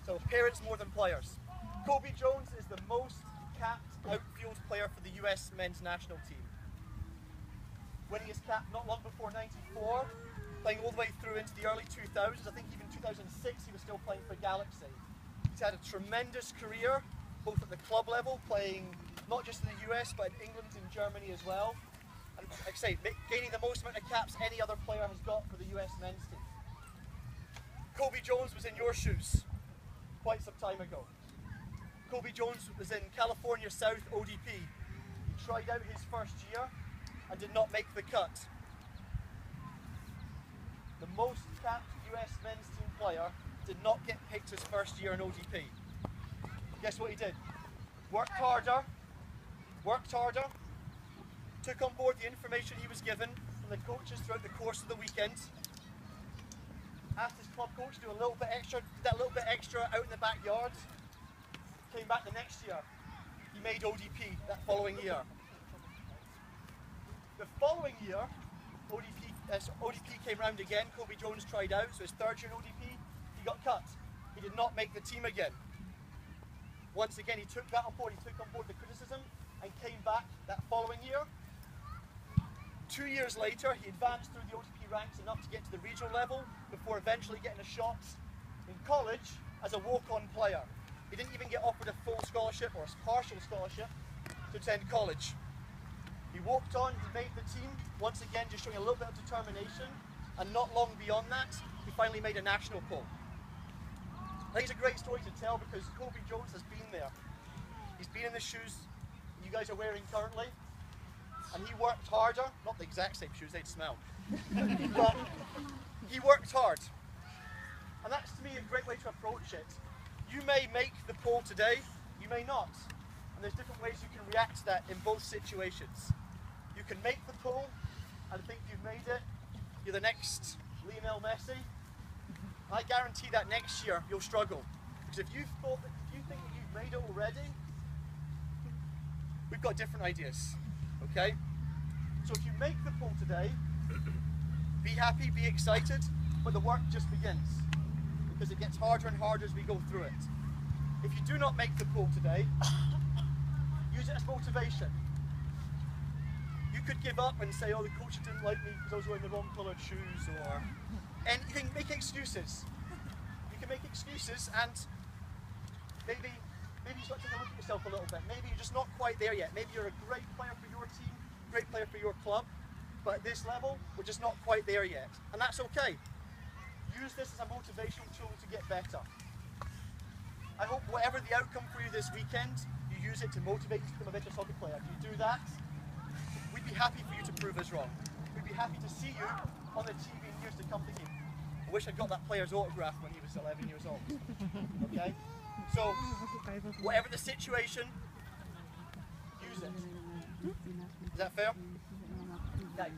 So parents more than players. Kobe Jones is the most capped outfield player for the US men's national team. Winning his cap not long before '94, playing all the way through into the early 2000s. I think even 2006 he was still playing for Galaxy. He's had a tremendous career, both at the club level, playing not just in the US, but in England and Germany as well. And like I say, gaining the most amount of caps any other player has got for the US men's team. Kobe Jones was in your shoes quite some time ago. Kobe Jones was in California South ODP. He tried out his first year and did not make the cut. The most capped US men's team player did not get picked his first year in ODP. Guess what he did? Worked harder, took on board the information he was given from the coaches throughout the course of the weekend, asked his club coach to do a little bit extra, did that little bit extra out in the backyard, came back the next year. He made ODP that following year. The following year, ODP came round again, Kobe Jones tried out, so his third year in ODP, he got cut. He did not make the team again. Once again, he took that on board, he took on board the criticism and came back that following year. 2 years later, he advanced through the ODP ranks enough to get to the regional level before eventually getting a shot in college as a walk-on player. He didn't even get offered a full scholarship or a partial scholarship to attend college. He walked on, he made the team, once again just showing a little bit of determination, and not long beyond that, he finally made a national poll. I think it's a great story to tell because Kobe Jones has been there. He's been in the shoes you guys are wearing currently, and he worked harder, not the exact same shoes, they'd smell, but he worked hard. And that's to me a great way to approach it. You may make the poll today, you may not. And there's different ways you can react to that in both situations. You can make the poll and think you've made it, you're the next Lionel Messi. I guarantee that next year you'll struggle. Because if you think that you've made it already, we've got different ideas, okay? So if you make the poll today, be happy, be excited, but the work just begins. Because it gets harder and harder as we go through it. If you do not make the poll today, use it as motivation. You could give up and say, oh, the coach didn't like me because I was wearing the wrong coloured shoes, or anything. Make excuses. You can make excuses, and maybe you start to take a look at yourself a little bit. Maybe you're just not quite there yet. Maybe you're a great player for your team, great player for your club, but at this level, we're just not quite there yet. And that's okay. Use this as a motivational tool to get better. I hope whatever the outcome for you this weekend, you use it to motivate you to become a better soccer player. If you do that, we'd be happy for you to prove us wrong. We'd be happy to see you on the TV in years to come thinking, I wish I got that player's autograph when he was 11 years old. Okay? So, whatever the situation, use it. Is that fair? Okay.